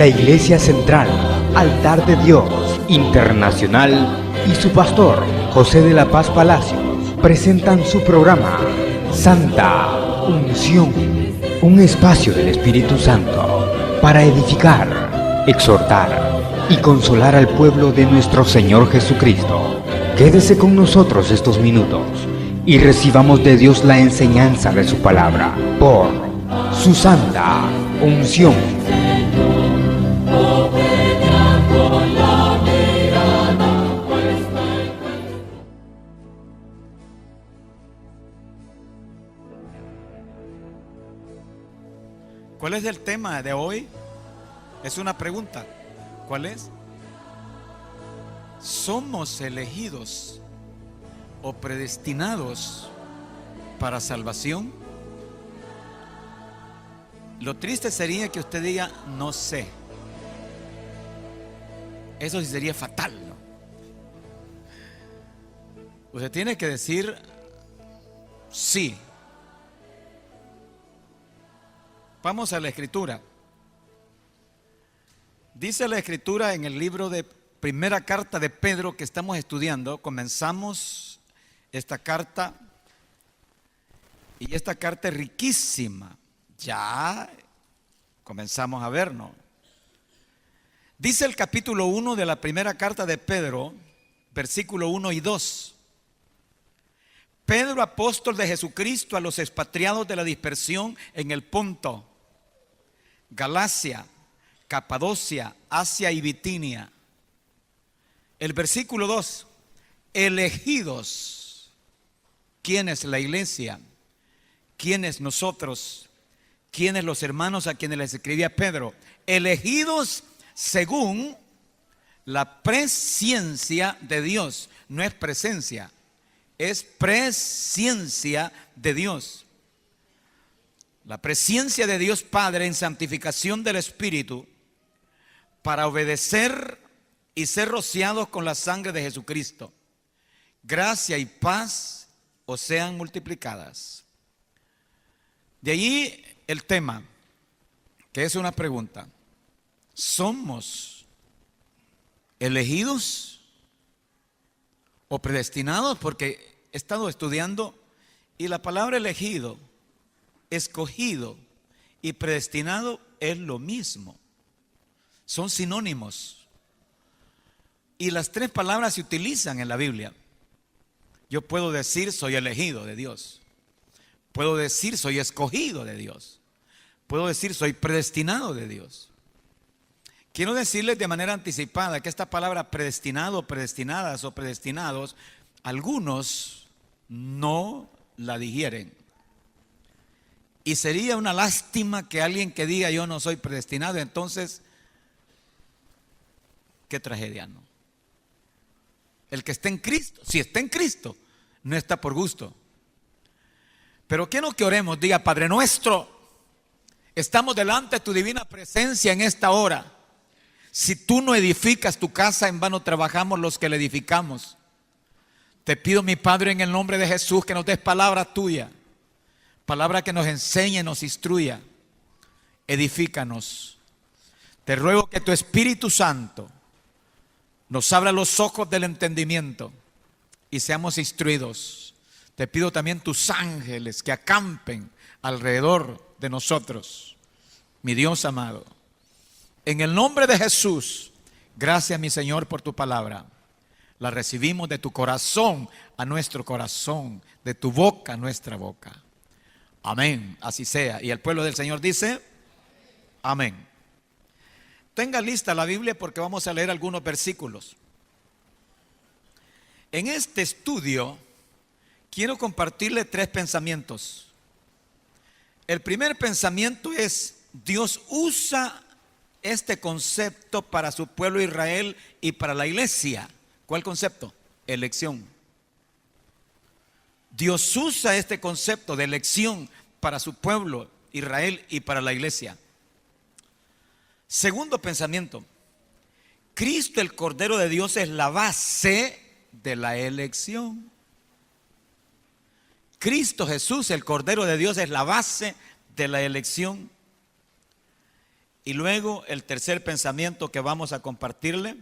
Iglesia Central, Altar de Dios Internacional y su pastor, José de la Paz Palacios, presentan su programa Santa Unción, un espacio del Espíritu Santo para edificar, exhortar y consolar al pueblo de nuestro Señor Jesucristo. Quédese con nosotros estos minutos y recibamos de Dios la enseñanza de su palabra por su Santa Unción. ¿Cuál es el tema de hoy? Es una pregunta. ¿Cuál es? ¿Somos elegidos o predestinados para salvación? Lo triste sería que usted diga no sé. Eso sí sería fatal, ¿no? Usted tiene que decir sí. Vamos a la Escritura. Dice la Escritura en el libro de primera carta de Pedro que estamos estudiando. Comenzamos esta carta y esta carta es riquísima. Ya comenzamos a vernos. Dice el capítulo 1 de la primera carta de Pedro, versículo 1 y 2. Pedro, apóstol de Jesucristo, a los expatriados de la dispersión en el Ponto, Galacia, Capadocia, Asia y Bitinia. El versículo 2, elegidos. ¿Quién es la iglesia? ¿Quién es nosotros? ¿Quiénes los hermanos a quienes les escribía Pedro? Elegidos según la presciencia de Dios. No es presencia, es presciencia de Dios. La presciencia de Dios Padre en santificación del Espíritu para obedecer y ser rociados con la sangre de Jesucristo. Gracia y paz os sean multiplicadas. De allí el tema, que es una pregunta. ¿Somos elegidos o predestinados? Porque he estado estudiando y la palabra elegido, escogido y predestinado es lo mismo. Son sinónimos. Y las tres palabras se utilizan en la Biblia. Yo puedo decir soy elegido de Dios. Puedo decir soy escogido de Dios. Puedo decir soy predestinado de Dios. Quiero decirles de manera anticipada que esta palabra predestinado, predestinadas o predestinados, algunos no la digieren. Y sería una lástima que alguien que diga yo no soy predestinado, entonces, qué tragedia, ¿no? El que esté en Cristo, si está en Cristo, no está por gusto. Pero quiero que oremos, diga Padre nuestro, estamos delante de tu divina presencia en esta hora. Si tú no edificas tu casa, en vano trabajamos los que la edificamos. Te pido, mi Padre, en el nombre de Jesús, que nos des palabra tuya. Palabra que nos enseñe, nos instruya. Edifícanos. Te ruego que tu Espíritu Santo nos abra los ojos del entendimiento y seamos instruidos. Te pido también tus ángeles que acampen alrededor de nosotros. Mi Dios amado, en el nombre de Jesús, gracias mi Señor por tu palabra. La recibimos de tu corazón a nuestro corazón, de tu boca a nuestra boca. Amén, así sea. Y el pueblo del Señor dice, amén. Tenga lista la Biblia porque vamos a leer algunos versículos. En este estudio quiero compartirle tres pensamientos. El primer pensamiento es, Dios usa este concepto para su pueblo Israel y para la iglesia. ¿Cuál concepto? Elección. Dios usa este concepto de elección para su pueblo Israel y para la iglesia. Segundo pensamiento, Cristo el Cordero de Dios es la base de la elección. Cristo Jesús el Cordero de Dios es la base de la elección. Y luego el tercer pensamiento que vamos a compartirle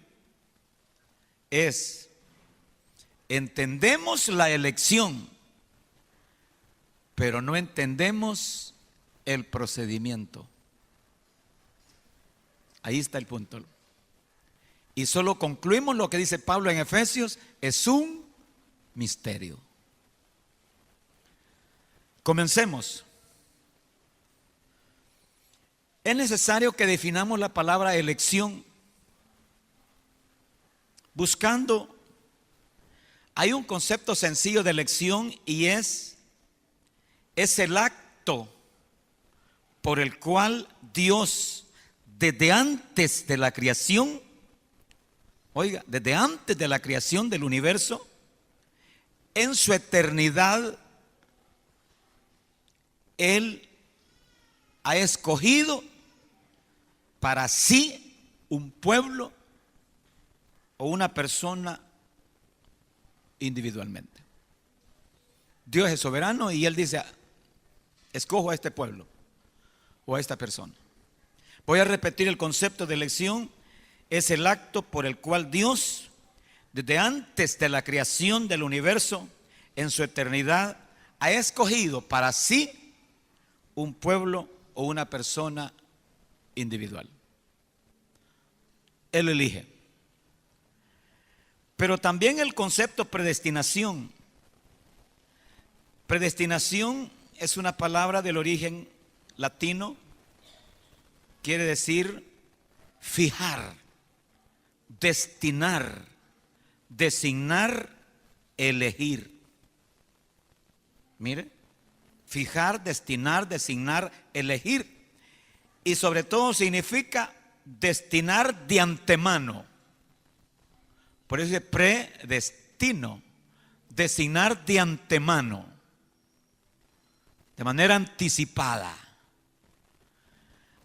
es: entendemos la elección, pero no entendemos el procedimiento. Ahí está el punto. Y solo concluimos lo que dice Pablo en Efesios: es un misterio. Comencemos. Es necesario que definamos la palabra elección. Buscando, hay un concepto sencillo de elección y es el acto por el cual Dios, desde antes de la creación, oiga, desde antes de la creación del universo, en su eternidad, Él ha escogido para sí un pueblo o una persona individualmente. Dios es soberano y Él dice: escojo a este pueblo o a esta persona. Voy a repetir el concepto de elección. Es el acto por el cual Dios, desde antes de la creación del universo, en su eternidad, ha escogido para sí un pueblo o una persona individual. Él elige. Pero también el concepto predestinación. Predestinación es una palabra del origen latino. Quiere decir fijar, destinar, designar, elegir. Mire, fijar, destinar, designar, elegir. Y sobre todo significa destinar de antemano. Por eso es predestino, designar de antemano, de manera anticipada.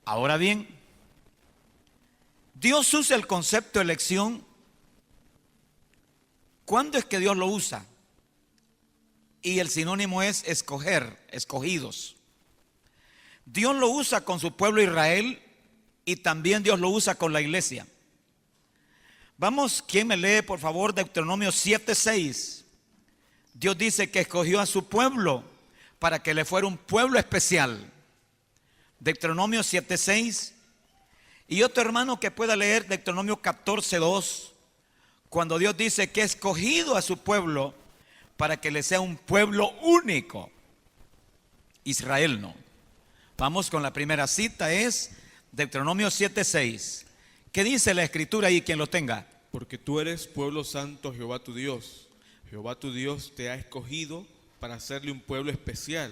Ahora bien, Dios usa el concepto de elección. ¿Cuándo es que Dios lo usa? Y el sinónimo es escoger, escogidos. Dios lo usa con su pueblo Israel y también Dios lo usa con la iglesia. Vamos, ¿quién me lee por favor Deuteronomio 7:6? Dios dice que escogió a su pueblo para que le fuera un pueblo especial. Deuteronomio 7:6. Y otro hermano que pueda leer Deuteronomio 14:2, cuando Dios dice que ha escogido a su pueblo para que le sea un pueblo único. Israel no. Vamos con la primera cita, es Deuteronomio 7:6. ¿Qué dice la escritura ahí, quien lo tenga? Porque tú eres pueblo santo, Jehová tu Dios. Jehová tu Dios te ha escogido para hacerle un pueblo especial.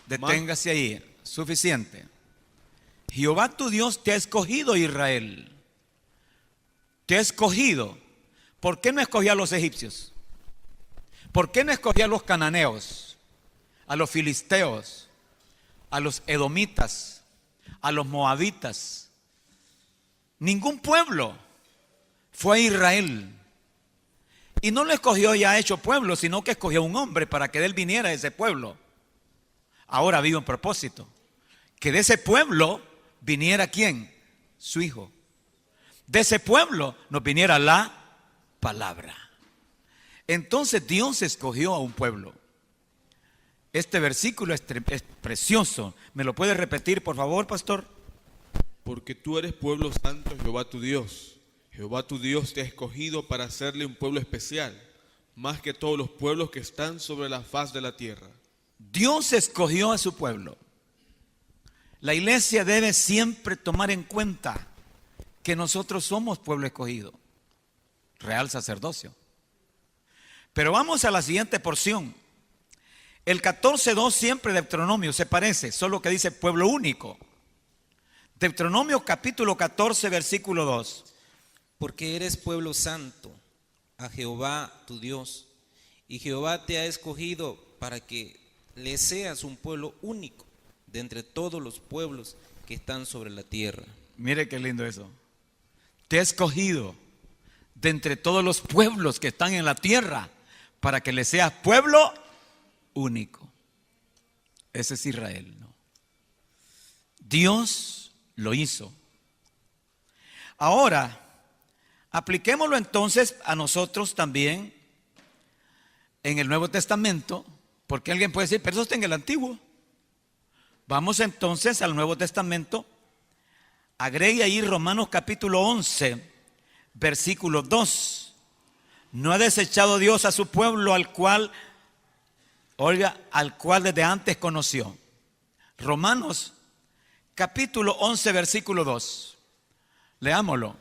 Deténgase ahí, suficiente. Jehová tu Dios te ha escogido, Israel. Te ha escogido. ¿Por qué no escogió a los egipcios? ¿Por qué no escogió a los cananeos, a los filisteos, a los edomitas, a los moabitas? Ningún pueblo. Fue a Israel. Y no lo escogió ya hecho pueblo, sino que escogió a un hombre para que de él viniera ese pueblo. Ahora había un propósito: que de ese pueblo viniera ¿quién? Su hijo. De ese pueblo nos viniera la palabra. Entonces Dios escogió a un pueblo. Este versículo es precioso. ¿Me lo puede repetir por favor, pastor? Porque tú eres pueblo santo, Jehová tu Dios. Jehová tu Dios te ha escogido para hacerle un pueblo especial, más que todos los pueblos que están sobre la faz de la tierra. Dios escogió a su pueblo. La iglesia debe siempre tomar en cuenta que nosotros somos pueblo escogido, real sacerdocio. Pero vamos a la siguiente porción. El 14:2 siempre de Deuteronomio se parece, solo que dice pueblo único. Deuteronomio capítulo 14, versículo 2. Porque eres pueblo santo a Jehová tu Dios, y Jehová te ha escogido para que le seas un pueblo único de entre todos los pueblos que están sobre la tierra. Mire qué lindo eso. Te ha escogido de entre todos los pueblos que están en la tierra para que le seas pueblo único. Ese es Israel, ¿no? Dios lo hizo. Ahora, apliquémoslo entonces a nosotros también en el Nuevo Testamento, porque alguien puede decir, pero eso está en el Antiguo. Vamos entonces al Nuevo Testamento. Agregue ahí Romanos capítulo 11, versículo 2. No ha desechado Dios a su pueblo al cual desde antes conoció. Romanos capítulo 11, versículo 2. Leámoslo.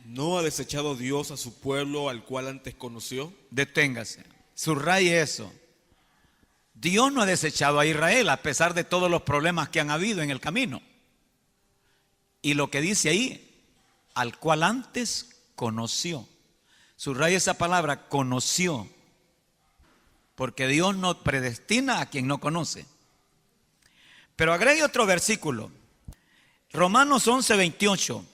¿No ha desechado Dios a su pueblo al cual antes conoció? Deténgase, subraye eso. Dios no ha desechado a Israel a pesar de todos los problemas que han habido en el camino. Y lo que dice ahí, al cual antes conoció. Subraye esa palabra, conoció. Porque Dios no predestina a quien no conoce. Pero agregue otro versículo. Romanos 11, 28.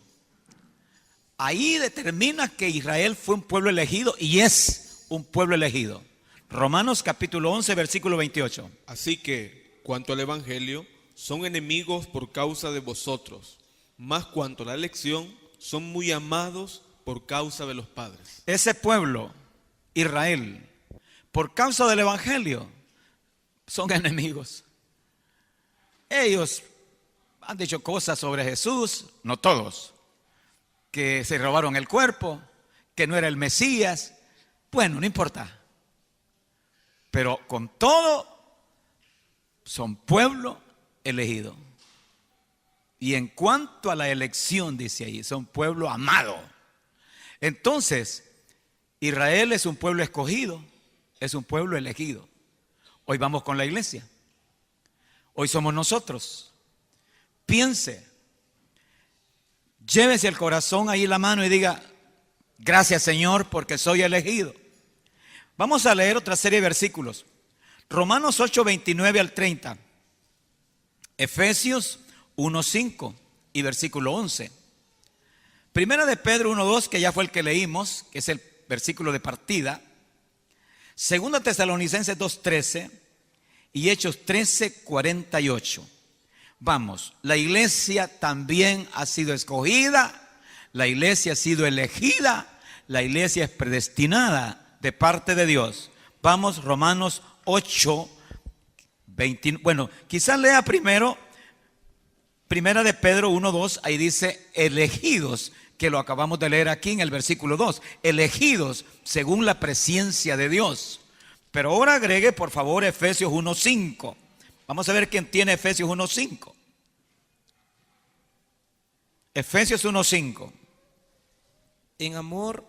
Ahí determina que Israel fue un pueblo elegido y es un pueblo elegido. Romanos capítulo 11, versículo 28. Así que, cuanto al Evangelio, son enemigos por causa de vosotros, mas cuanto a la elección, son muy amados por causa de los padres. Ese pueblo, Israel, por causa del Evangelio, son enemigos. Ellos han dicho cosas sobre Jesús, no todos, que se robaron el cuerpo, que no era el Mesías. Bueno, no importa. Pero con todo, son pueblo elegido. Y en cuanto a la elección, dice ahí, son pueblo amado. Entonces, Israel es un pueblo escogido, es un pueblo elegido. Hoy vamos con la iglesia. Hoy somos nosotros. Piense, llévese el corazón ahí la mano y diga, gracias Señor porque soy elegido. Vamos a leer otra serie de versículos. Romanos 8, 29 al 30. Efesios 1, 5 y versículo 11. Primera de Pedro 1, 2, que ya fue el que leímos, que es el versículo de partida. Segunda Tesalonicenses 2, 13 y Hechos 13, 48. Vamos, la iglesia también ha sido escogida, la iglesia ha sido elegida, la iglesia es predestinada de parte de Dios. Vamos, Romanos 8, 20. Bueno, quizás lea primero Primera de Pedro 1, 2, ahí dice elegidos, que lo acabamos de leer aquí en el versículo 2. Elegidos según la presencia de Dios. Pero ahora agregue por favor Efesios 1, 5. Vamos a ver quién tiene Efesios 1, 5. Efesios 1, 5. En amor,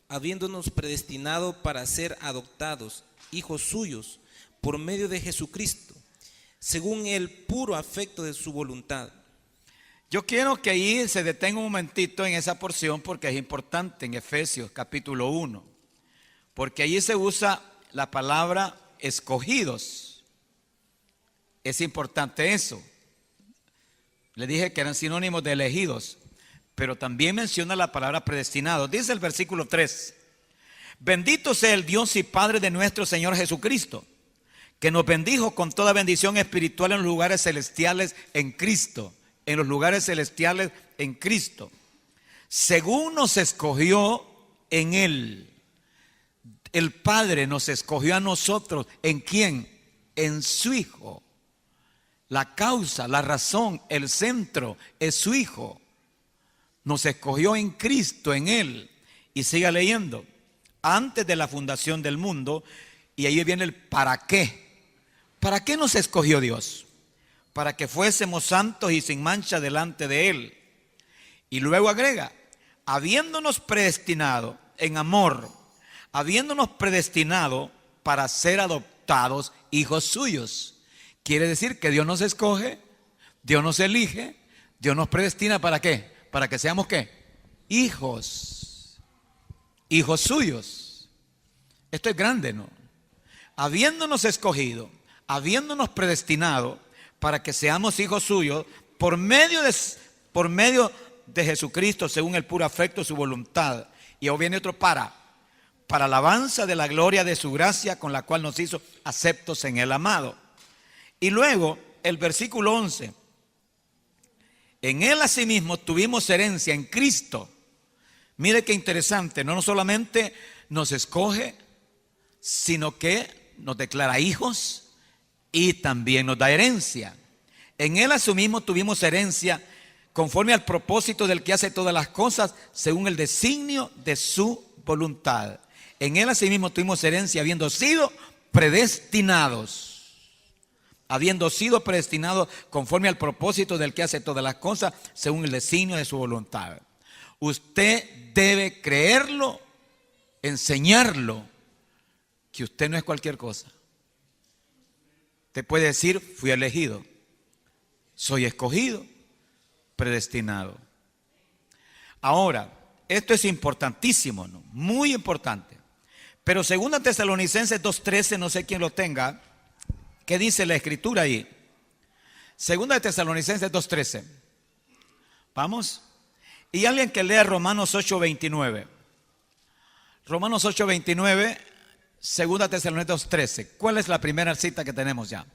habiéndonos predestinado para ser adoptados, hijos suyos, por medio de Jesucristo, según el puro afecto de su voluntad. Yo quiero que ahí se detenga un momentito en esa porción porque es importante en Efesios capítulo 1. Porque allí se usa la palabra escogidos. Es importante eso. Le dije que eran sinónimos de elegidos, pero también menciona la palabra predestinados. Dice el versículo 3. Bendito sea el Dios y Padre de nuestro Señor Jesucristo, que nos bendijo con toda bendición espiritual en los lugares celestiales en Cristo. En los lugares celestiales en Cristo. Según nos escogió en Él. El Padre nos escogió a nosotros. ¿En quién? En su Hijo. La causa, la razón, el centro es su Hijo. Nos escogió en Cristo, en Él. Y siga leyendo. Antes de la fundación del mundo. Y ahí viene el para qué. ¿Para qué nos escogió Dios? Para que fuésemos santos y sin mancha delante de Él. Y luego agrega, habiéndonos predestinado en amor, habiéndonos predestinado para ser adoptados hijos suyos. Quiere decir que Dios nos escoge, Dios nos elige, Dios nos predestina ¿para qué? Para que seamos ¿qué? Hijos suyos. Esto es grande, ¿no? Habiéndonos escogido, habiéndonos predestinado para que seamos hijos suyos por medio de Jesucristo según el puro afecto de su voluntad. Y ahora viene otro para alabanza de la gloria de su gracia con la cual nos hizo aceptos en el amado. Y luego el versículo 11. En Él asimismo tuvimos herencia en Cristo. Mire qué interesante, no solamente nos escoge, sino que nos declara hijos y también nos da herencia. En Él asimismo tuvimos herencia conforme al propósito del que hace todas las cosas según el designio de su voluntad. En Él asimismo tuvimos herencia habiendo sido predestinados. Habiendo sido predestinados conforme al propósito del que hace todas las cosas según el designio de su voluntad. Usted debe creerlo, enseñarlo, que usted no es cualquier cosa. Usted puede decir, fui elegido, soy escogido, predestinado. Ahora, esto es importantísimo, ¿no? Muy importante. Pero 2 Tesalonicenses 2:13, no sé quién lo tenga, ¿qué dice la escritura ahí? 2 Tesalonicenses 2:13. Vamos. Y alguien que lea Romanos 8:29. Romanos 8:29, 2 Tesalonicenses 2:13. ¿Cuál es la primera cita que tenemos ya?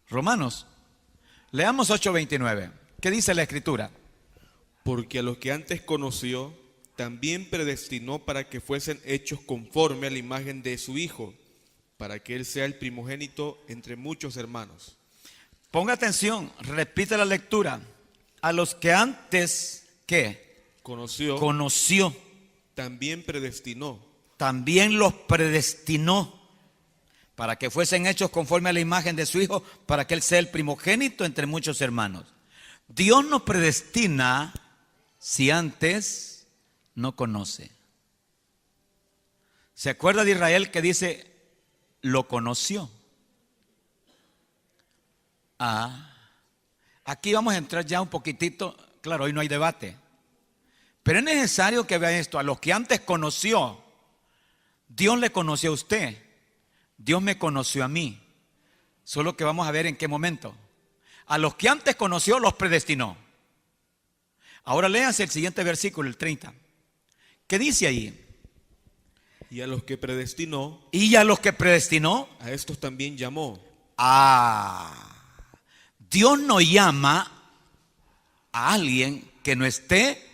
Romanos. Leamos 8:29. ¿Qué dice la escritura? Porque a los que antes conoció, también predestinó para que fuesen hechos conforme a la imagen de su Hijo, para que Él sea el primogénito entre muchos hermanos. Ponga atención, repite la lectura. A los que antes, ¿qué? Conoció. También predestinó. También los predestinó para que fuesen hechos conforme a la imagen de su Hijo, para que Él sea el primogénito entre muchos hermanos. Dios nos predestina si antes no conoce. ¿Se acuerda de Israel que dice, lo conoció? Aquí vamos a entrar ya un poquitito, claro, hoy no hay debate, pero es necesario que vea esto. A los que antes conoció, Dios le conoció a usted, Dios me conoció a mí, solo que vamos a ver en qué momento. A los que antes conoció, los predestinó. Ahora léanse el siguiente versículo, el 30. ¿Qué dice ahí? Y a los que predestinó, a estos también llamó. Dios no llama a alguien que no esté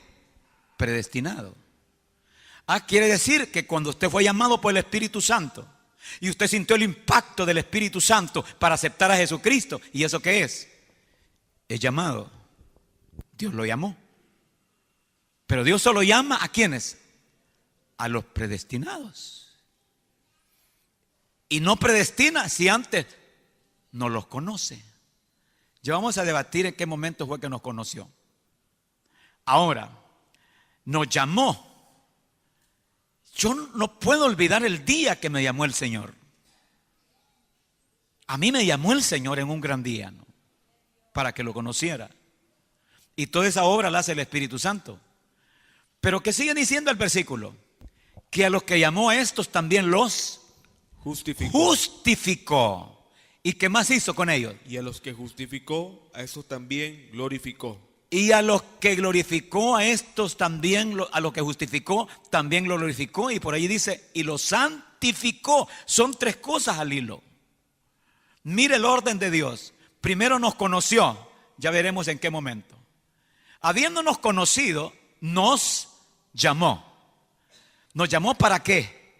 predestinado. Quiere decir que cuando usted fue llamado por el Espíritu Santo y usted sintió el impacto del Espíritu Santo para aceptar a Jesucristo, ¿y eso qué es? Es llamado. Dios lo llamó. Pero Dios solo llama ¿a quiénes? A los predestinados. Y no predestina si antes no los conoce. Ya vamos a debatir en qué momento fue que nos conoció. Ahora, nos llamó. Yo no puedo olvidar el día que me llamó el Señor. A mí me llamó el Señor en un gran día, ¿no? Para que lo conociera. Y toda esa obra la hace el Espíritu Santo. Pero que sigue diciendo el versículo, que a los que llamó a estos también los justificó. ¿Y qué más hizo con ellos? Y a los que justificó, a esos también glorificó. Y a los que glorificó, a estos también, a los que justificó, también lo glorificó. Y por ahí dice, y lo santificó. Son tres cosas al hilo. Mire el orden de Dios. Primero nos conoció, ya veremos en qué momento. Habiéndonos conocido, nos llamó. ¿Nos llamó para qué?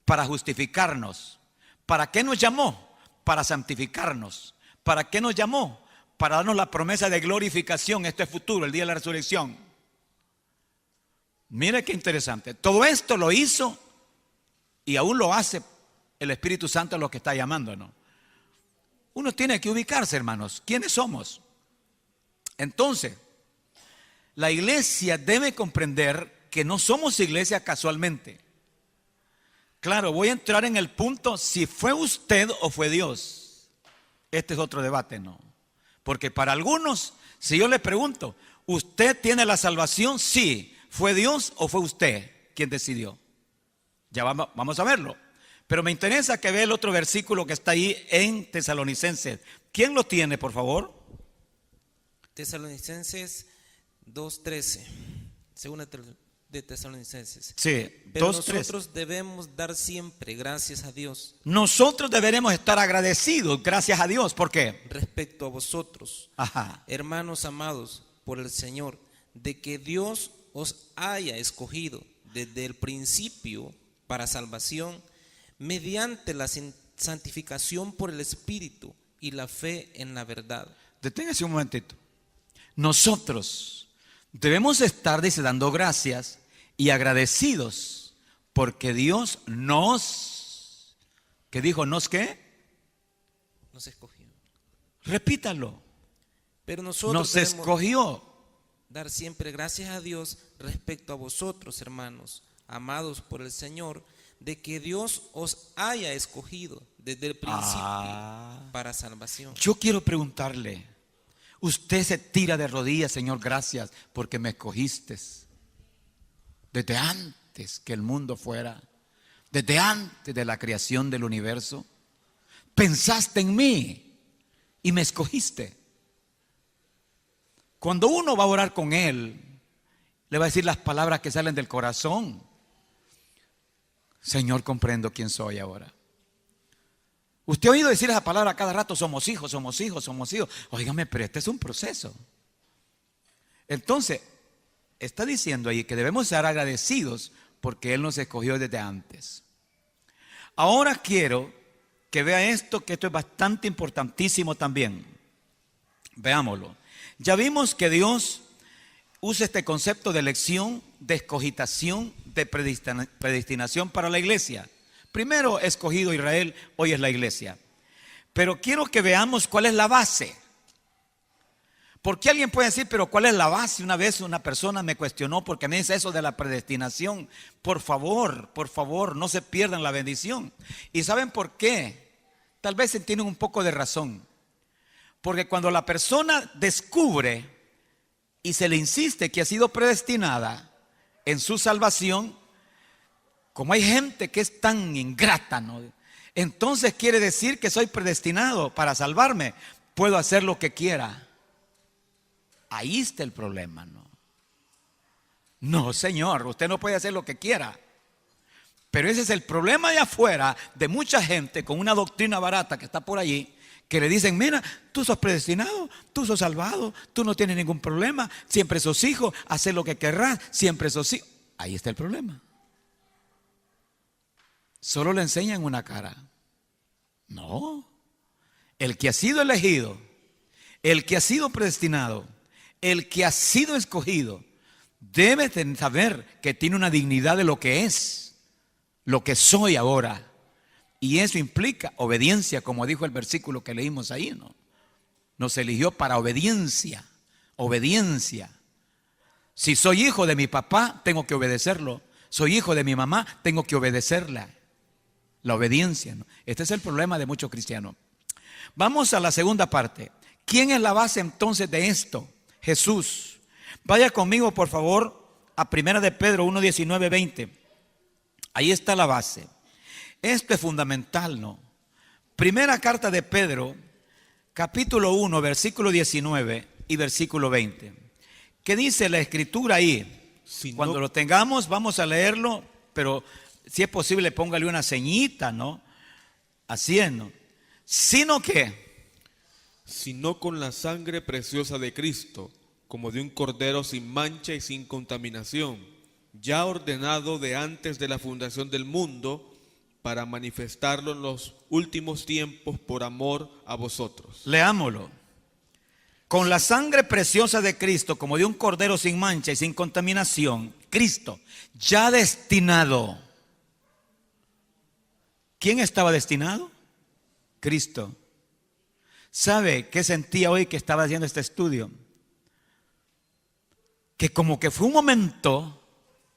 Para justificarnos. ¿Para qué nos llamó? Para santificarnos. ¿Para qué nos llamó? Para darnos la promesa de glorificación. Esto es futuro, el día de la resurrección. Mire qué interesante. Todo esto lo hizo y aún lo hace el Espíritu Santo a los que está llamándonos. Uno tiene que ubicarse, hermanos. ¿Quiénes somos? Entonces, la iglesia debe comprender que no somos iglesia casualmente. Claro, voy a entrar en el punto si fue usted o fue Dios. Este es otro debate, ¿no? Porque para algunos, si yo le pregunto, ¿usted tiene la salvación? Sí. ¿Fue Dios o fue usted quien decidió? Ya vamos a verlo. Pero me interesa que vea el otro versículo que está ahí en Tesalonicenses. ¿Quién lo tiene, por favor? Tesalonicenses 2:13. de Tesalonicenses. Sí, Pero 2:3. nosotros debemos dar siempre gracias a Dios Nosotros deberemos estar agradecidos, gracias a Dios. ¿Por qué? respecto a vosotros, Ajá. hermanos amados por el Señor, de que Dios os haya escogido desde el principio para salvación, mediante la santificación por el Espíritu y la fe en la verdad. Deténgase un momentito. Nosotros debemos estar, dice, dando gracias y agradecidos porque Dios nos, ¿qué dijo? ¿Nos qué? Nos escogió. Repítalo. Pero nosotros Nos debemos escogió. dar siempre gracias a Dios respecto a vosotros, hermanos, amados por el Señor, de que Dios os haya escogido desde el principio para salvación. Yo quiero preguntarle, usted se tira de rodillas, Señor, gracias porque me escogiste desde antes que el mundo fuera, desde antes de la creación del universo. Pensaste en mí y me escogiste. Cuando uno va a orar con Él, le va a decir las palabras que salen del corazón. Señor, comprendo quién soy ahora. Usted ha oído decir esa palabra a cada rato: somos hijos, somos hijos, somos hijos. Óigame, pero este es un proceso. Entonces, está diciendo ahí que debemos ser agradecidos porque Él nos escogió desde antes. Ahora quiero que vea esto, que esto es bastante importantísimo también. Veámoslo. Ya vimos que Dios usa este concepto de elección, de escogitación, de predestinación para la iglesia. Primero escogido Israel, hoy es la iglesia. Pero quiero que veamos cuál es la base. Porque alguien puede decir, pero ¿cuál es la base? Una vez una persona me cuestionó porque me dice eso de la predestinación. Por favor, no se pierdan la bendición. ¿Y saben por qué? Tal vez tienen un poco de razón. Porque cuando la persona descubre y se le insiste que ha sido predestinada en su salvación, como hay gente que es tan ingrata, ¿no? Entonces quiere decir que soy predestinado para salvarme, puedo hacer lo que quiera. Ahí está el problema, ¿no? No, señor, usted no puede hacer lo que quiera. Pero ese es el problema de afuera de mucha gente con una doctrina barata que está por allí, que le dicen: mira, tú sos predestinado, tú sos salvado, tú no tienes ningún problema, siempre sos hijo, haces lo que querrás, siempre sos hijo. Ahí está el problema. Solo le enseñan una cara. No. El que ha sido elegido, el que ha sido predestinado, el que ha sido escogido, debe saber que tiene una dignidad de lo que es, lo que soy ahora. Y eso implica obediencia, como dijo el versículo que leímos ahí, ¿no? Nos eligió para obediencia, obediencia. Si soy hijo de mi papá, tengo que obedecerlo. Soy hijo de mi mamá, tengo que obedecerla. La obediencia, ¿no? Este es el problema de muchos cristianos. Vamos a la segunda parte. ¿Quién es la base entonces de esto? Jesús. Vaya conmigo, por favor, a 1 de Pedro 1, 19, 20. Ahí está la base. Esto es fundamental, ¿no? Primera carta de Pedro, capítulo 1, versículo 19 y versículo 20. ¿Qué dice la escritura ahí? Cuando lo tengamos, vamos a leerlo, pero si es posible, póngale una ceñita, ¿no? Así es, ¿no? Sino con la sangre preciosa de Cristo, como de un cordero sin mancha y sin contaminación, ya ordenado de antes de la fundación del mundo, para manifestarlo en los últimos tiempos por amor a vosotros. Leámoslo. Con la sangre preciosa de Cristo, como de un cordero sin mancha y sin contaminación, Cristo, ya destinado. ¿Quién estaba destinado? Cristo. ¿Sabe qué sentía hoy que estaba haciendo este estudio? Que como que fue un momento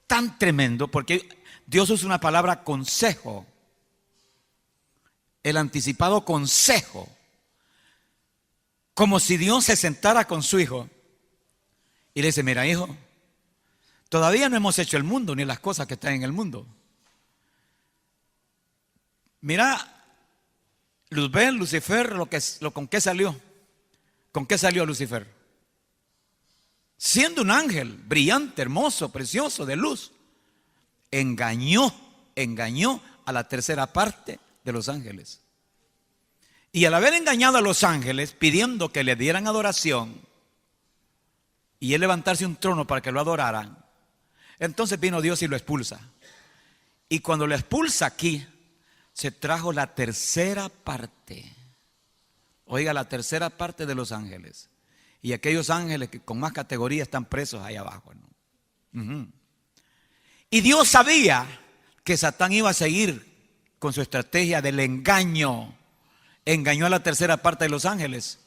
tan tremendo, porque Dios usa una palabra consejo. El anticipado consejo. Como si Dios se sentara con su hijo y le dice: mira, hijo, todavía no hemos hecho el mundo ni las cosas que están en el mundo. Mira, Luzbel, Lucifer, con qué salió. ¿Con qué salió Lucifer? siendo un ángel brillante, hermoso, precioso, de luz, engañó a la tercera parte de los ángeles. Y al haber engañado a los ángeles, pidiendo que le dieran adoración, y él levantarse un trono para que lo adoraran, entonces vino Dios y lo expulsa. Y cuando lo expulsa aquí, se trajo la tercera parte. Oiga, la tercera parte de los ángeles. Y aquellos ángeles que con más categoría están presos ahí abajo, ¿no? Y Dios sabía que Satán iba a seguir con su estrategia del engaño. Engañó a la tercera parte de los ángeles.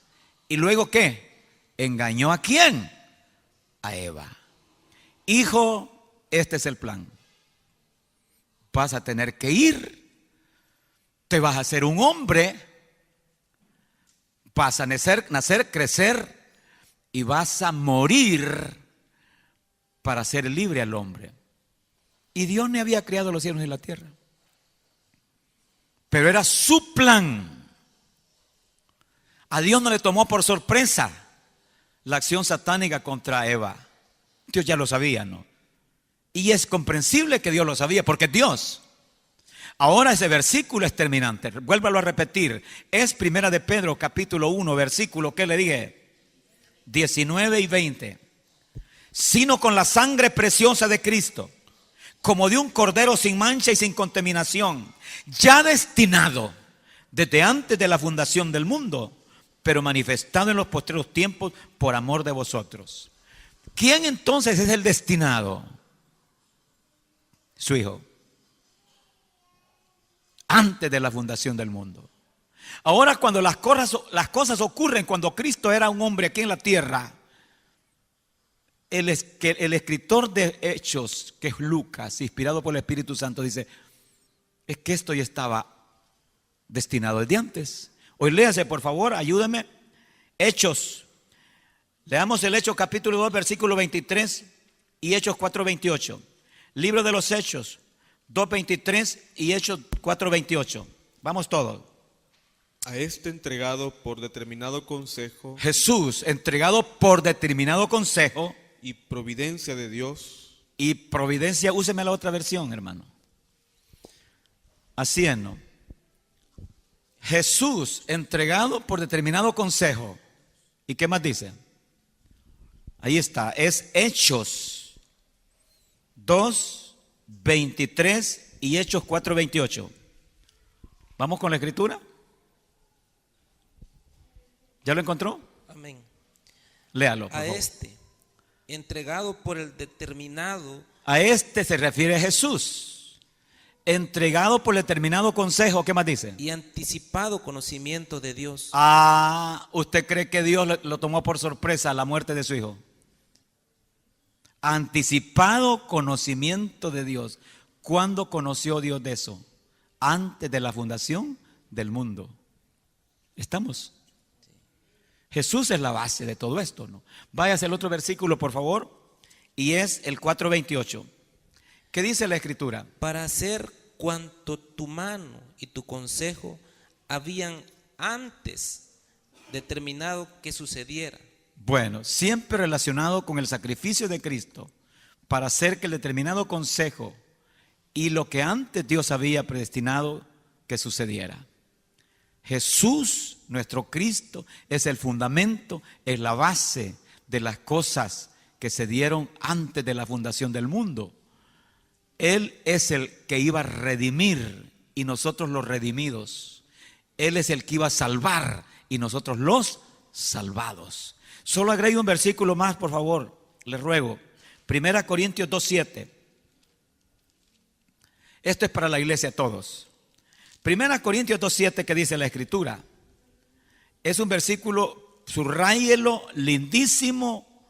¿Y luego qué? ¿Engañó a quién? A Eva. Hijo, este es el plan. Vas a tener que ir. Te vas a hacer un hombre. Vas a nacer, crecer. Y vas a morir para hacer libre al hombre. Y Dios no había creado los cielos y la tierra. Pero era su plan. A Dios no le tomó por sorpresa la acción satánica contra Eva. Dios ya lo sabía, ¿no? Y es comprensible que Dios lo sabía, porque Dios. Ahora ese versículo es terminante. Vuélvalo a repetir. Es Primera de Pedro, capítulo 1, versículo, ¿qué le dije? 19 y 20. Sino con la sangre preciosa de Cristo, como de un cordero sin mancha y sin contaminación, ya destinado desde antes de la fundación del mundo, pero manifestado en los postreros tiempos por amor de vosotros. ¿Quién entonces es el destinado? Su Hijo. Antes de la fundación del mundo. Ahora, cuando las cosas ocurren, cuando Cristo era un hombre aquí en la tierra, el escritor de Hechos, que es Lucas, inspirado por el Espíritu Santo, dice, es que esto ya estaba destinado desde antes. Hoy léase, por favor, ayúdeme. Hechos. Leamos el Hechos capítulo 2, versículo 23 y Hechos 4, 28. Libro de los Hechos 2, 23 y Hechos 4, 28. Vamos todos. A este entregado por determinado consejo Jesús, entregado por determinado consejo y providencia de Dios. Y providencia, úseme la otra versión, hermano. Así es, ¿no? Jesús, entregado por determinado consejo. ¿Y qué más dice? Ahí está, es Hechos 2, 23 y Hechos 4, 28. ¿Vamos con la escritura? ¿Ya lo encontró? Amén. Léalo, por A favor. este, entregado por el determinado. A este se refiere Jesús. Entregado por determinado consejo. ¿Qué más dice? Y anticipado conocimiento de Dios. ¿Usted cree que Dios lo tomó por sorpresa la muerte de su hijo? Anticipado conocimiento de Dios. ¿Cuándo conoció Dios de eso? Antes de la fundación del mundo. ¿Estamos? Jesús es la base de todo esto, ¿no? Váyase al otro versículo, por favor, y es el 4:28. ¿Qué dice la Escritura? Para hacer cuanto tu mano y tu consejo habían antes determinado que sucediera. Bueno, siempre relacionado con el sacrificio de Cristo, para hacer que el determinado consejo y lo que antes Dios había predestinado que sucediera. Jesús, nuestro Cristo, es el fundamento, es la base de las cosas que se dieron antes de la fundación del mundo. Él es el que iba a redimir y nosotros los redimidos. Él es el que iba a salvar y nosotros los salvados. Solo agregue un versículo más, por favor, le ruego. 1 Corintios 2:7. Esto es para la iglesia todos. 1 Corintios 2:7, que dice la Escritura. Es un versículo, subráyelo, lindísimo,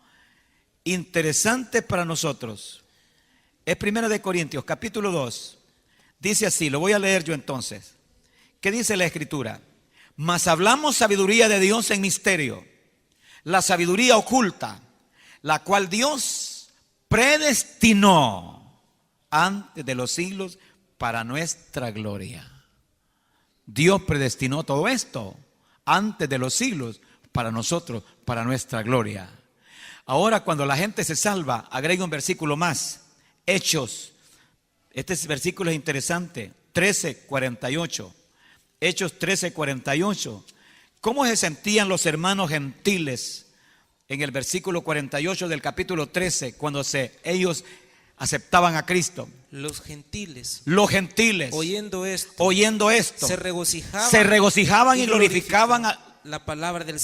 interesante para nosotros. Es 1 Corintios, capítulo 2. Dice así, lo voy a leer yo entonces. ¿Qué dice la Escritura? Mas hablamos sabiduría de Dios en misterio, la sabiduría oculta, la cual Dios predestinó antes de los siglos para nuestra gloria. Dios predestinó todo esto antes de los siglos para nosotros, para nuestra gloria. Ahora cuando la gente se salva, agrega un versículo más. Hechos. Este versículo es interesante. 13:48. Hechos 13:48. ¿Cómo se sentían los hermanos gentiles en el versículo 48 del capítulo 13 cuando ellos aceptaban a Cristo? Los gentiles, oyendo esto, se regocijaban y glorificaban la palabra del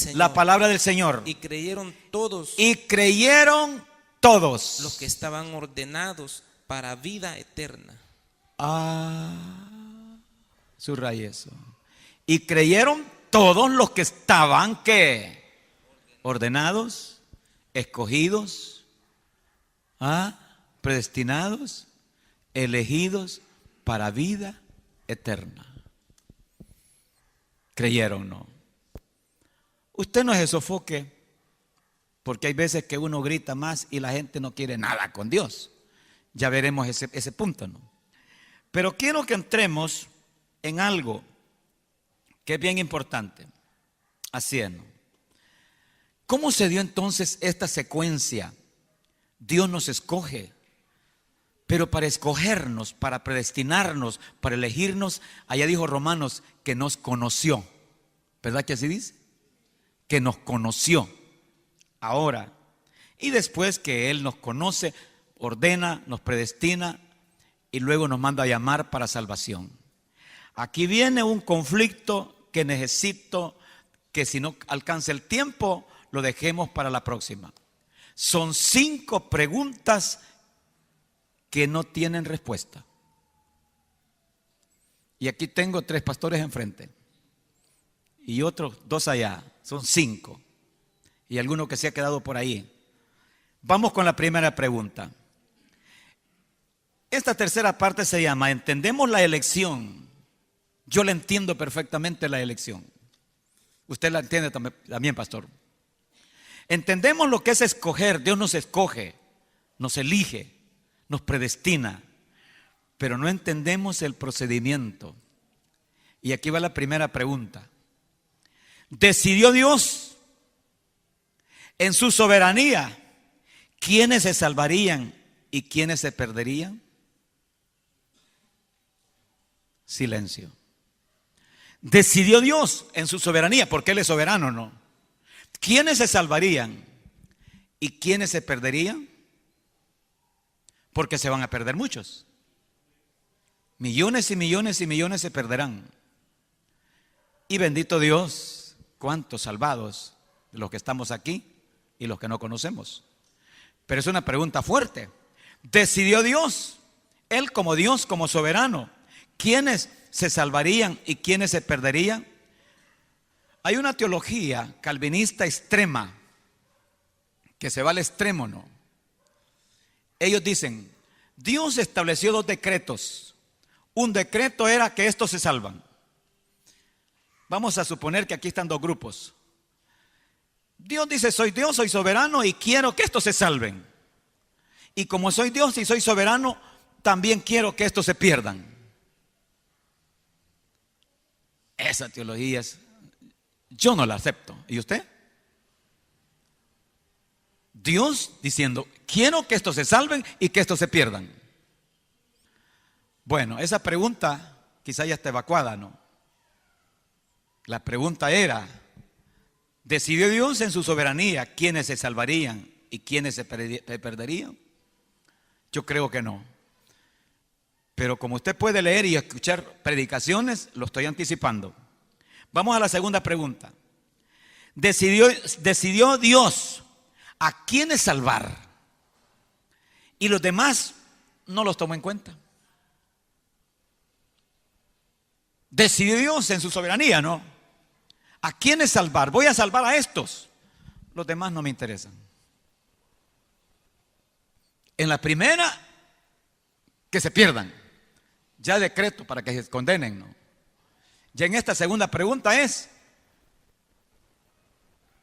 Señor. Y creyeron todos los que estaban ordenados para vida eterna. Subraya eso. Y creyeron todos los que estaban, ¿qué? Ordenados, escogidos, predestinados, elegidos para vida eterna. Creyeron, ¿no? Usted no se sofoque, porque hay veces que uno grita más y la gente no quiere nada con Dios. Ya veremos ese punto, ¿no? Pero quiero que entremos en algo que es bien importante. Así es, ¿no? ¿Cómo se dio entonces esta secuencia? Dios nos escoge, pero para escogernos, para predestinarnos, para elegirnos, allá dijo Romanos que nos conoció. ¿Verdad que así dice? Que nos conoció. Ahora, y después que Él nos conoce, ordena, nos predestina y luego nos manda a llamar para salvación. Aquí viene un conflicto que necesito que, si no alcanza el tiempo, lo dejemos para la próxima. Son 5 preguntas que no tienen respuesta. Y aquí tengo 3 pastores enfrente y otros 2 allá. Son 5. Y alguno que se ha quedado por ahí. Vamos con la primera pregunta. Esta tercera parte se llama ¿entendemos la elección? Yo la entiendo perfectamente, la elección. Usted la entiende también, pastor. Entendemos lo que es escoger. Dios nos escoge, nos elige, nos predestina, pero no entendemos el procedimiento. Y aquí va la primera pregunta. ¿Decidió Dios en su soberanía quiénes se salvarían y quiénes se perderían? Silencio. Decidió Dios en su soberanía, porque Él es soberano, ¿no? ¿Quiénes se salvarían y quiénes se perderían? Porque se van a perder muchos. Millones y millones y millones se perderán. Y bendito Dios, cuántos salvados de los que estamos aquí y los que no conocemos. Pero es una pregunta fuerte. ¿Decidió Dios, Él como Dios, como soberano, quiénes se salvarían y quiénes se perderían? Hay una teología calvinista extrema que se va al extremo, ¿no? Ellos dicen, Dios estableció 2 decretos. Un decreto era que estos se salvan. Vamos a suponer que aquí están 2 grupos. Dios dice, soy Dios, soy soberano y quiero que estos se salven. Y como soy Dios y soy soberano, también quiero que estos se pierdan. Esa teología yo no la acepto. ¿Y usted? Dios diciendo, quiero que estos se salven y que estos se pierdan. Bueno, esa pregunta quizá ya está evacuada, ¿no? La pregunta era, ¿decidió Dios en su soberanía quiénes se salvarían y quiénes se perderían? Yo creo que no. Pero como usted puede leer y escuchar predicaciones, lo estoy anticipando. Vamos a la segunda pregunta. ¿Decidió Dios a quiénes salvar y los demás no los tomó en cuenta? Decidió Dios en su soberanía, ¿no? ¿A quiénes salvar? Voy a salvar a estos. Los demás no me interesan. En la primera, que se pierdan. Ya decreto para que se condenen, ¿no? Ya en esta segunda pregunta es,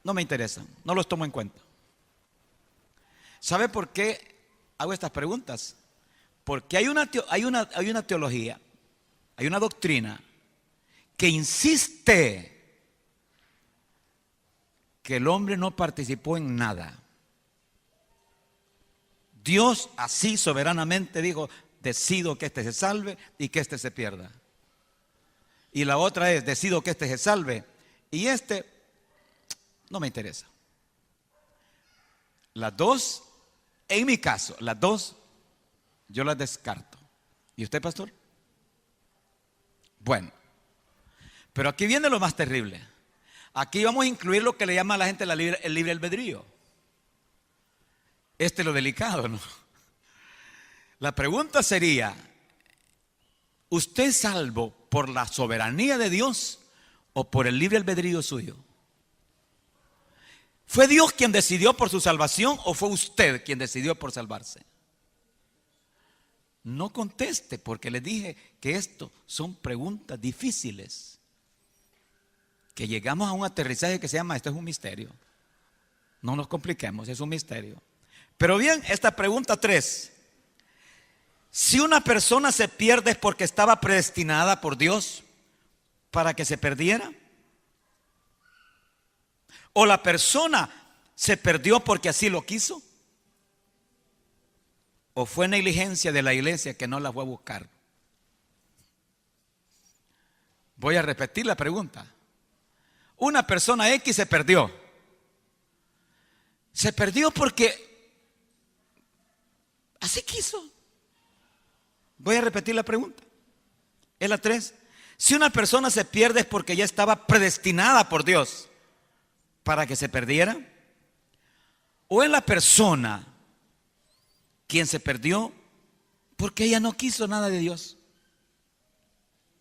no me interesan, no los tomo en cuenta. ¿Sabe por qué hago estas preguntas? Porque hay una teología, hay una doctrina que insiste que el hombre no participó en nada. Dios así soberanamente dijo, decido que este se salve y que este se pierda. Y la otra es, decido que este se salve y este no me interesa. Las dos, en mi caso, las dos, yo las descarto. ¿Y usted, pastor? Bueno, pero aquí viene lo más terrible. Aquí vamos a incluir lo que le llama a la gente el libre albedrío. Este es lo delicado, ¿no? La pregunta sería, ¿usted es salvo por la soberanía de Dios o por el libre albedrío suyo? ¿Fue Dios quien decidió por su salvación o fue usted quien decidió por salvarse? No conteste, porque les dije que esto son preguntas difíciles, que llegamos a un aterrizaje que se llama, esto es un misterio. No nos compliquemos, es un misterio. Pero bien, esta pregunta 3. Si una persona se pierde es porque estaba predestinada por Dios para que se perdiera. ¿O la persona se perdió porque así lo quiso? ¿O fue negligencia de la iglesia que no la fue a buscar? Voy a repetir la pregunta. Una persona X se perdió. Se perdió porque así quiso. Voy a repetir la pregunta. Es la 3. Si una persona se pierde es porque ya estaba predestinada por Dios para que se perdiera. ¿O es la persona quien se perdió porque ella no quiso nada de Dios?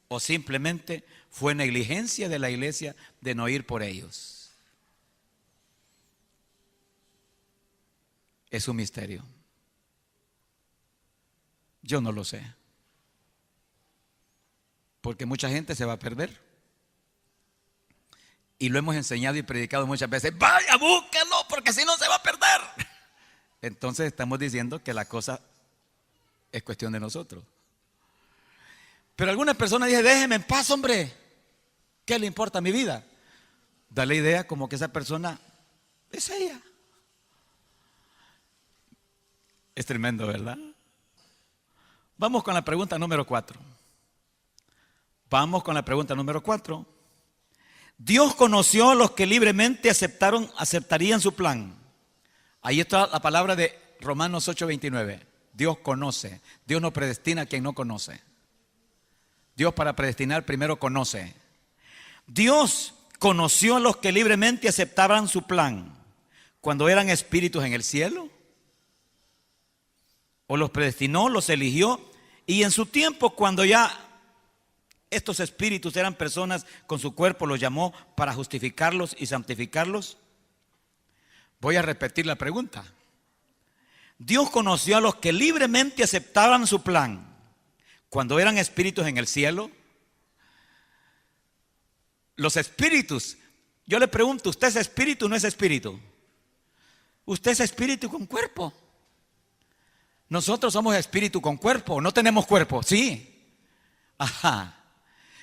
¿O simplemente fue negligencia de la iglesia de no ir por ellos? Es un misterio. Yo no lo sé. Porque mucha gente se va a perder. Y lo hemos enseñado y predicado muchas veces. Vaya, búsquelo, porque si no se va a perder. Entonces estamos diciendo que la cosa es cuestión de nosotros. Pero algunas personas dicen, déjeme en paz, hombre. ¿Qué le importa mi vida? Da la idea como que esa persona es ella. Es tremendo, ¿verdad? Vamos con la pregunta número 4. Vamos con la pregunta número 4. Dios conoció a los que libremente aceptarían su plan. Ahí está la palabra de Romanos 8:29. Dios conoce. Dios no predestina a quien no conoce. Dios, para predestinar, primero conoce. Dios conoció a los que libremente aceptaban su plan cuando eran espíritus en el cielo. O los predestinó, los eligió. Y en su tiempo, cuando ya estos espíritus eran personas con su cuerpo, los llamó para justificarlos y santificarlos. Voy a repetir la pregunta. Dios conoció a los que libremente aceptaban su plan cuando eran espíritus en el cielo. Los espíritus, yo le pregunto, ¿usted es espíritu o no es espíritu? Usted es espíritu con cuerpo. Nosotros somos espíritu con cuerpo, no tenemos cuerpo, sí. Ajá.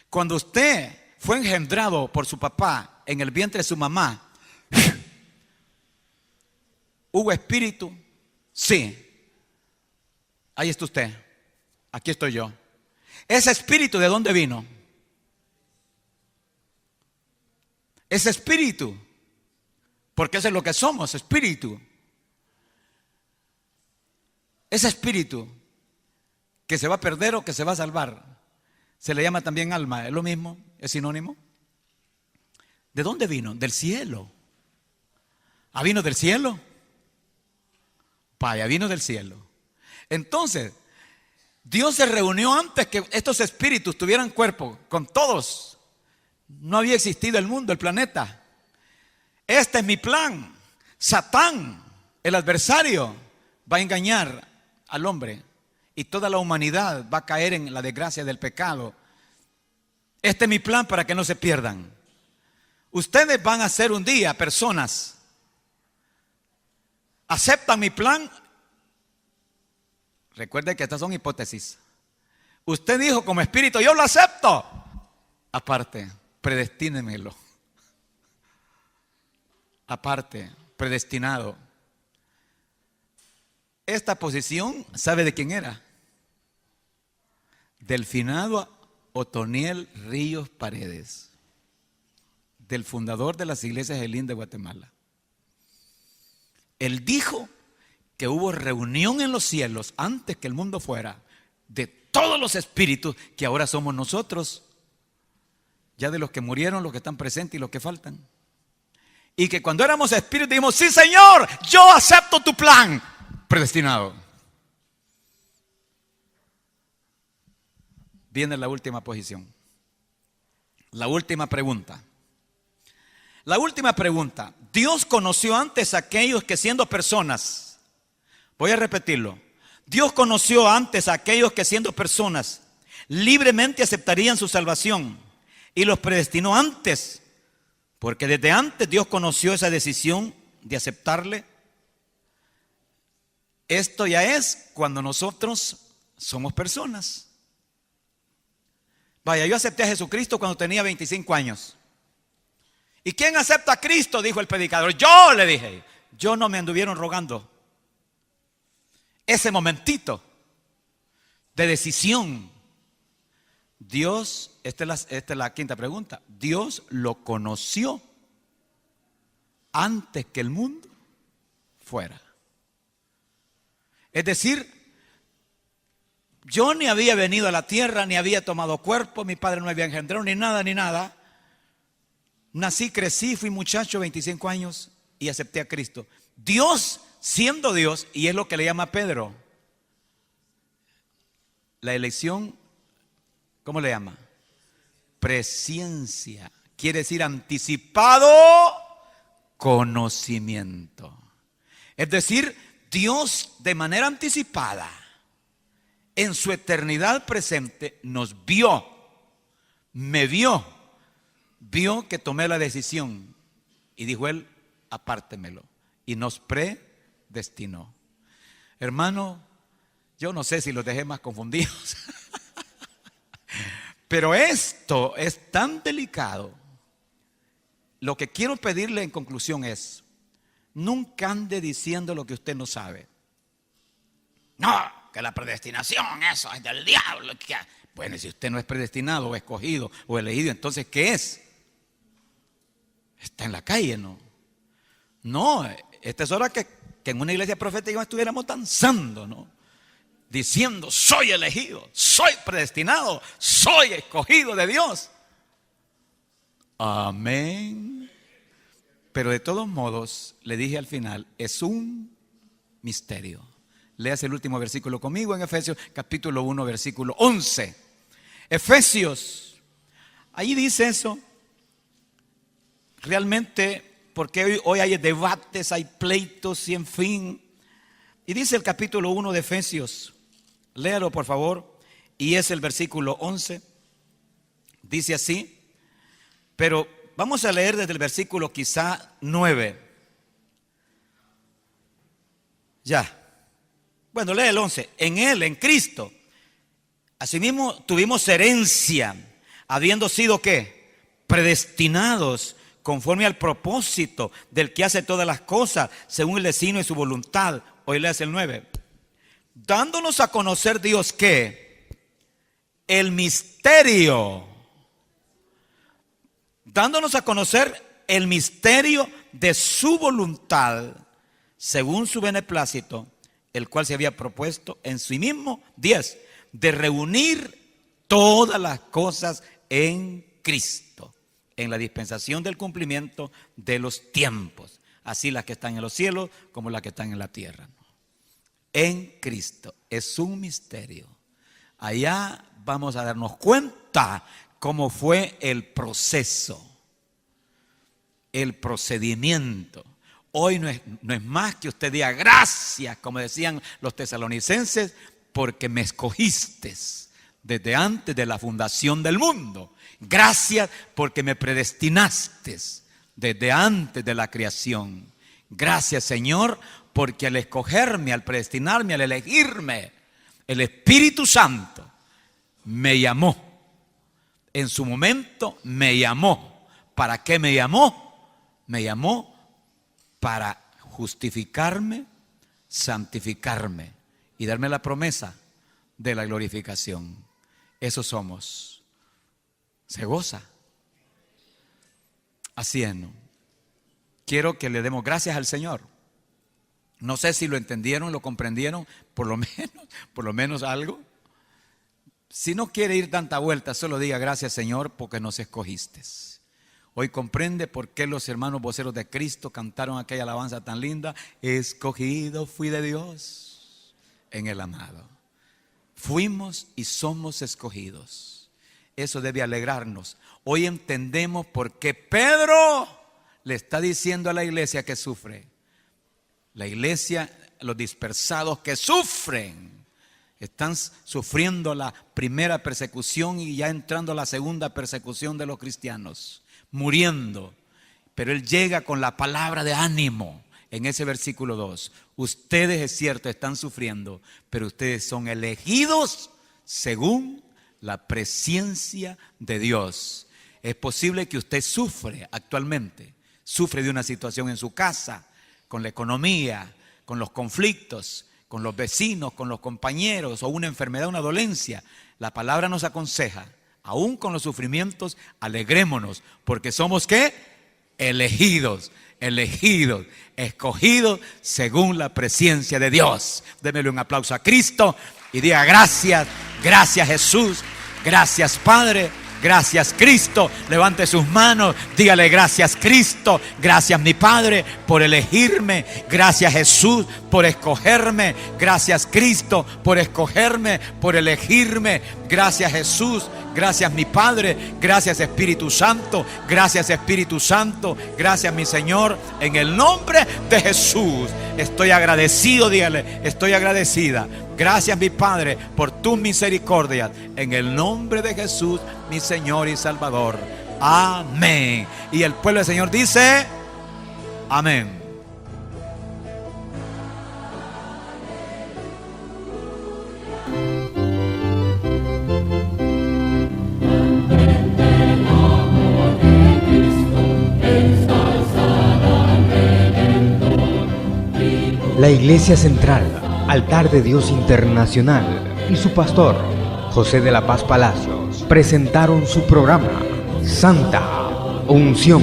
Cuando usted fue engendrado por su papá en el vientre de su mamá, ¿hubo espíritu? Sí. Ahí está usted. Aquí estoy yo. ¿Ese espíritu de dónde vino? Ese espíritu, porque eso es lo que somos, espíritu. Ese espíritu que se va a perder o que se va a salvar, se le llama también alma, es lo mismo, es sinónimo. ¿De dónde vino? Del cielo. ¿Ah, vino del cielo? Vaya, vino del cielo. Entonces, Dios se reunió antes que estos espíritus tuvieran cuerpo, con todos. No había existido el mundo, el planeta. Este es mi plan. Satán, el adversario, va a engañar al hombre y toda la humanidad va a caer en la desgracia del pecado. Este es mi plan para que no se pierdan. Ustedes van a ser un día personas. ¿Aceptan mi plan? Recuerden que estas son hipótesis. Usted dijo como espíritu, yo lo acepto. Aparte, predestínemelo. Aparte, predestinado. esta posición, ¿sabe de quién era? Del finado Otoniel Ríos Paredes, del fundador de las iglesias Elim de Guatemala. Él dijo que hubo reunión en los cielos antes que el mundo fuera de todos los espíritus que ahora somos nosotros, ya de los que murieron, los que están presentes y los que faltan. Y que cuando éramos espíritus dijimos: sí, Señor, yo acepto tu plan predestinado. Viene la última posición, la última pregunta. La última pregunta: Dios conoció antes a aquellos que siendo personas, voy a repetirlo, Dios conoció antes a aquellos que siendo personas libremente aceptarían su salvación y los predestinó antes, porque desde antes Dios conoció esa decisión de aceptarle. Esto ya es cuando nosotros somos personas. Vaya, yo acepté a Jesucristo cuando tenía 25 años. ¿Y quién acepta a Cristo?, dijo el predicador. Yo, le dije. Yo, no me anduvieron rogando. Ese momentito de decisión, Dios, esta es la quinta pregunta, Dios lo conoció antes que el mundo fuera. Es decir, yo ni había venido a la tierra, ni había tomado cuerpo, mi padre no había engendrado, ni nada. Nací, crecí, fui muchacho, 25 años, y acepté a Cristo. Dios, siendo Dios, y es lo que le llama Pedro, la elección, ¿cómo le llama? Presciencia. Quiere decir anticipado conocimiento. Es decir, Dios de manera anticipada, en su eternidad presente, nos vio, me vio que tomé la decisión y dijo él: apártemelo, y nos predestinó. Hermano, yo no sé si los dejé más confundidos, pero esto es tan delicado. Lo que quiero pedirle en conclusión es: nunca ande diciendo lo que usted no sabe. No, que la predestinación, eso es del diablo. Bueno, si usted no es predestinado o escogido o elegido, entonces ¿qué es? Está en la calle, ¿no? No, esta es hora que en una iglesia profética estuviéramos danzando, ¿no? Diciendo: soy elegido, soy predestinado, soy escogido de Dios. Amén. Pero de todos modos, le dije al final, es un misterio. Léase el último versículo conmigo en Efesios capítulo 1, versículo 11. Efesios, allí dice eso. Realmente, porque hoy hay debates, hay pleitos y en fin. Y dice el capítulo 1 de Efesios, léalo por favor, y es el versículo 11. Dice así, pero vamos a leer desde el versículo quizá 9. Ya. Bueno, lee el 11. En Él, en Cristo, asimismo tuvimos herencia, habiendo sido ¿qué? Predestinados conforme al propósito del que hace todas las cosas según el designio de su voluntad. Hoy lees el 9. Dándonos a conocer Dios ¿qué? El misterio. Dándonos a conocer el misterio de su voluntad según su beneplácito, el cual se había propuesto en sí mismo, 10, de reunir todas las cosas en Cristo, en la dispensación del cumplimiento de los tiempos, así las que están en los cielos como las que están en la tierra. En Cristo es un misterio. Allá vamos a darnos cuenta cómo fue el proceso, el procedimiento. Hoy no es más que usted diga gracias, como decían los tesalonicenses, porque me escogiste desde antes de la fundación del mundo. Gracias porque me predestinaste desde antes de la creación. Gracias, Señor, porque al escogerme, al predestinarme, al elegirme, el Espíritu Santo me llamó. En su momento me llamó. ¿Para qué me llamó? Me llamó para justificarme, santificarme y darme la promesa de la glorificación. Eso somos. Se goza. Así es, ¿no? Quiero que le demos gracias al Señor. No sé si lo entendieron, lo comprendieron, por lo menos algo. Si no quiere ir tanta vuelta, solo diga gracias, Señor, porque nos escogiste. Hoy comprende por qué los hermanos voceros de Cristo cantaron aquella alabanza tan linda. Escogido fui de Dios en el amado. Fuimos y somos escogidos. Eso debe alegrarnos. Hoy entendemos por qué Pedro le está diciendo a la iglesia que sufre. La iglesia, los dispersados que sufren, están sufriendo la primera persecución y ya entrando a la segunda persecución de los cristianos, muriendo. Pero él llega con la palabra de ánimo en ese versículo 2. Ustedes, es cierto, están sufriendo, pero ustedes son elegidos según la presencia de Dios. Es posible que usted sufre actualmente, sufre de una situación en su casa, con la economía, con los conflictos, con los vecinos, con los compañeros, o una enfermedad, una dolencia. La palabra nos aconseja, aún con los sufrimientos, alegrémonos, porque somos ¿qué? Elegidos, escogidos según la presencia de Dios. Démele un aplauso a Cristo y diga gracias, gracias Jesús, gracias Padre, gracias Cristo. Levante sus manos, dígale gracias Cristo, gracias mi Padre por elegirme, gracias Jesús por escogerme, gracias Cristo por escogerme, por elegirme, gracias Jesús, gracias mi Padre, gracias Espíritu Santo, gracias Espíritu Santo, gracias mi Señor, en el nombre de Jesús. Estoy agradecido, dígale, estoy agradecida. Gracias mi Padre por tu misericordia, en el nombre de Jesús, mi Señor y Salvador. Amén. Y el pueblo del Señor dice, amén. La Iglesia Central, Altar de Dios Internacional y su pastor, José de la Paz Palacios, presentaron su programa Santa Unción.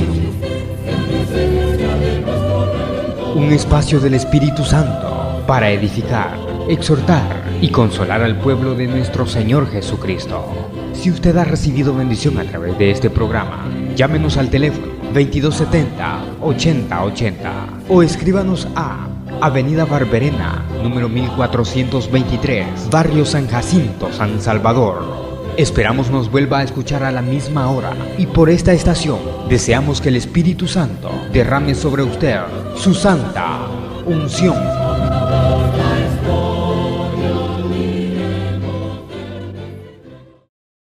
Un espacio del Espíritu Santo para edificar, exhortar y consolar al pueblo de nuestro Señor Jesucristo. Si usted ha recibido bendición a través de este programa, llámenos al teléfono 2270-8080 o escríbanos a Avenida Barberena, número 1423, Barrio San Jacinto, San Salvador. Esperamos nos vuelva a escuchar a la misma hora y por esta estación deseamos que el Espíritu Santo derrame sobre usted su santa unción.